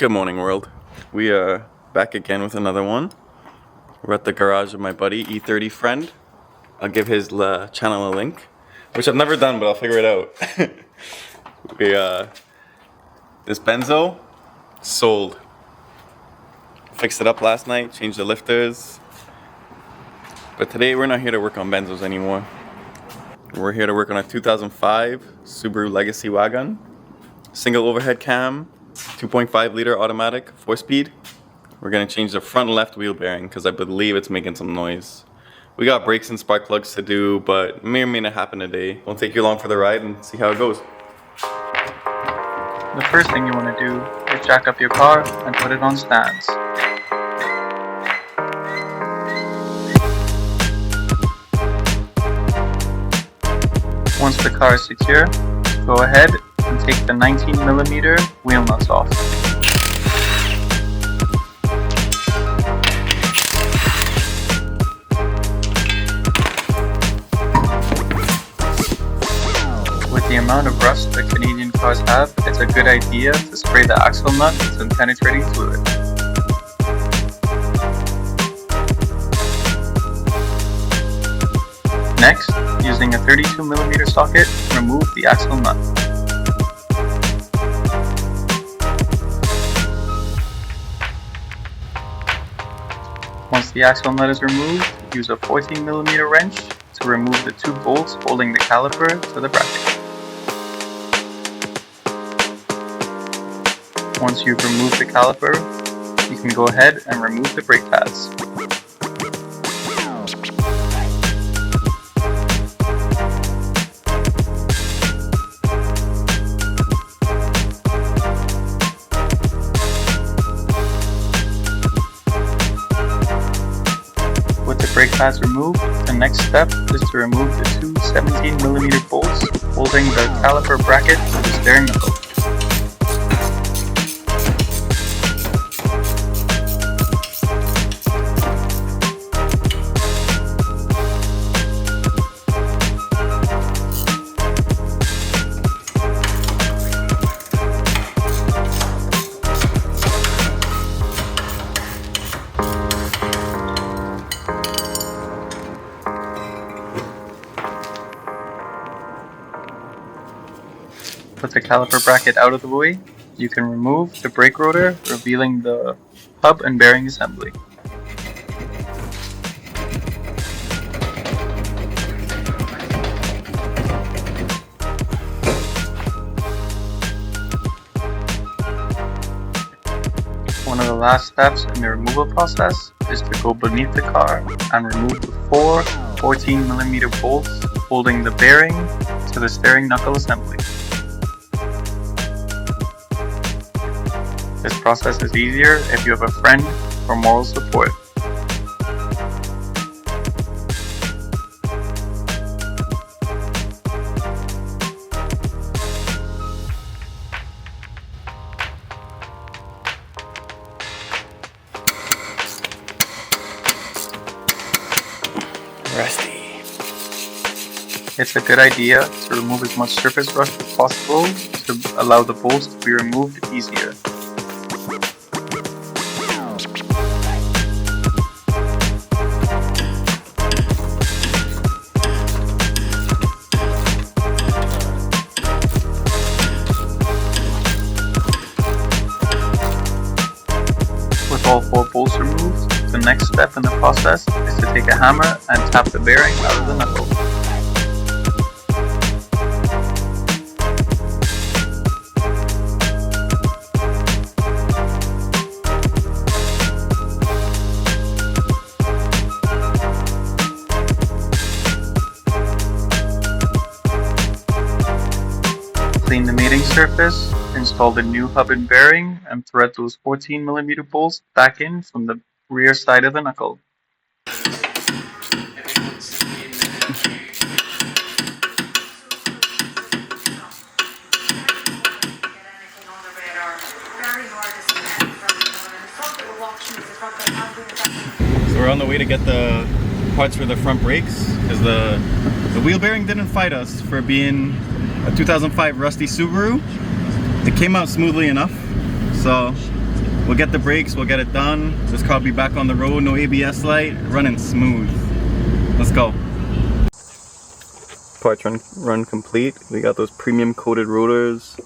Good morning, world. We are back again with another one. We're at the garage of my buddy, E30 friend. I'll give his channel a link, which I've never done, but I'll figure it out. This Benzo sold. Fixed it up last night, changed the lifters. But today we're not here to work on Benzos anymore. We're here to work on a 2005 Subaru Legacy Wagon. Single overhead cam, 2.5 liter automatic, 4-speed. We're gonna change the front left wheel bearing because I believe it's making some noise. We got brakes and spark plugs to do, but it may or may not happen today. Won't take you long for the ride and see how it goes. The first thing you want to do is jack up your car and put it on stands. Once the car is secure, go ahead and take the 19mm wheel nuts off. With the amount of rust that Canadian cars have, it's a good idea to spray the axle nut with some penetrating fluid. Next, using a 32mm socket, remove the axle nut. Once the axle nut is removed, use a 14mm wrench to remove the two bolts holding the caliper to the bracket. Once you've removed the caliper, you can go ahead and remove the brake pads. With the brake pads removed, the next step is to remove the two 17mm bolts holding the caliper bracket to the steering knuckle. With the caliper bracket out of the way, you can remove the brake rotor, revealing the hub and bearing assembly. One of the last steps in the removal process is to go beneath the car and remove the four 14mm bolts holding the bearing to the steering knuckle assembly. This process is easier if you have a friend for moral support. Rusty. It's a good idea to remove as much surface rust as possible to allow the bolts to be removed easier. With all four bolts removed, the next step in the process is to take a hammer and tap the bearing out of the knuckle. Clean the mating surface, install the new hub and bearing, and thread those 14mm bolts back in from the rear side of the knuckle. So we're on the way to get the parts for the front brakes because the wheel bearing didn't fight us for being a 2005 rusty Subaru. It came out smoothly enough, so We'll get the brakes, we'll get it done. This car will be back on the road, no ABS light, running smooth. Let's go. Parts run complete. We got those premium coated rotors,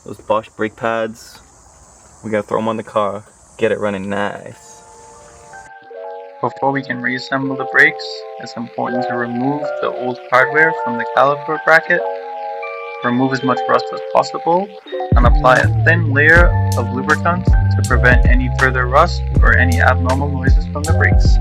those Bosch brake pads. We gotta throw them on the car, get it running nice. Before we can reassemble the brakes, it's important to remove the old hardware from the caliper bracket, remove as much rust as possible, and apply a thin layer of lubricant to prevent any further rust or any abnormal noises from the brakes.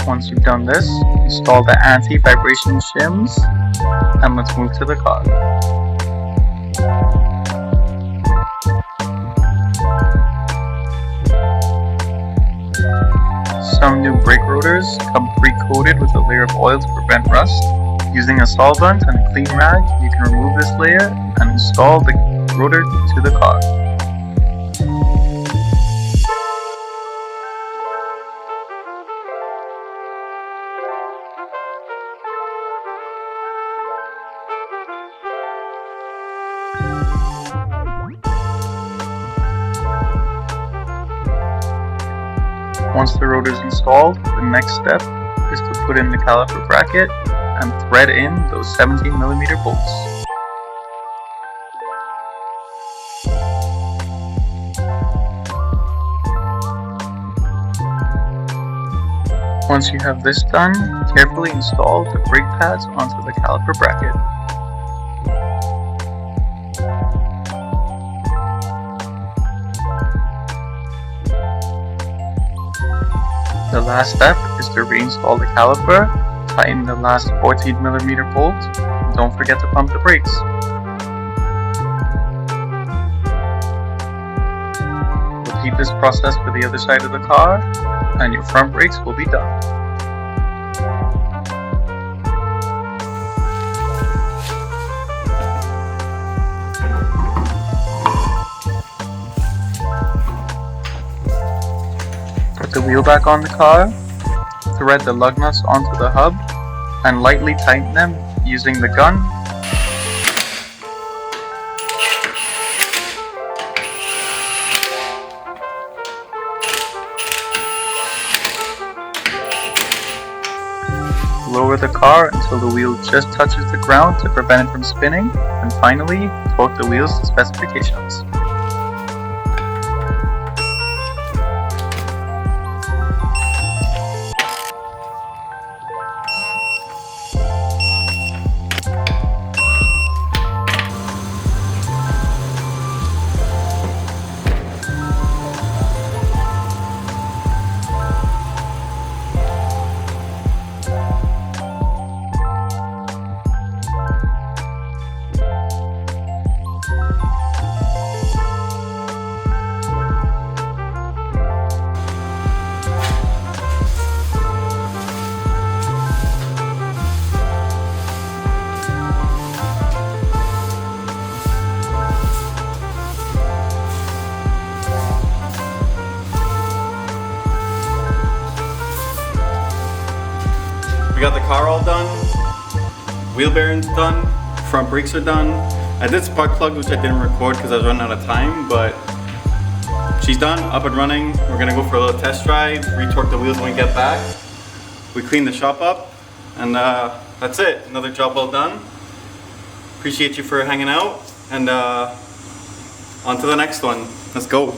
Once you've done this, install the anti-vibration shims and let's move to the car. Some new brake rotors come pre-coated with a layer of oil to prevent rust. Using a solvent and a clean rag, you can remove this layer and install the rotor to the car. Once the rotor is installed, the next step is to put in the caliper bracket and thread in those 17mm bolts. Once you have this done, carefully install the brake pads onto the caliper bracket. The last step is to reinstall the caliper, tighten the last 14mm bolt, and don't forget to pump the brakes. Repeat this process for the other side of the car, and your front brakes will be done. Put the wheel back on the car, thread the lug nuts onto the hub, and lightly tighten them using the gun. Lower the car until the wheel just touches the ground to prevent it from spinning, and finally, torque the wheels to specifications. We got the car all done, wheel bearings done, front brakes are done. I did spark plug, which I didn't record because I was running out of time, but she's done, up and running. We're gonna go for a little test drive, retorque the wheels when we get back. We clean the shop up, and that's it. Another job well done. Appreciate you for hanging out, and on to the next one. Let's go.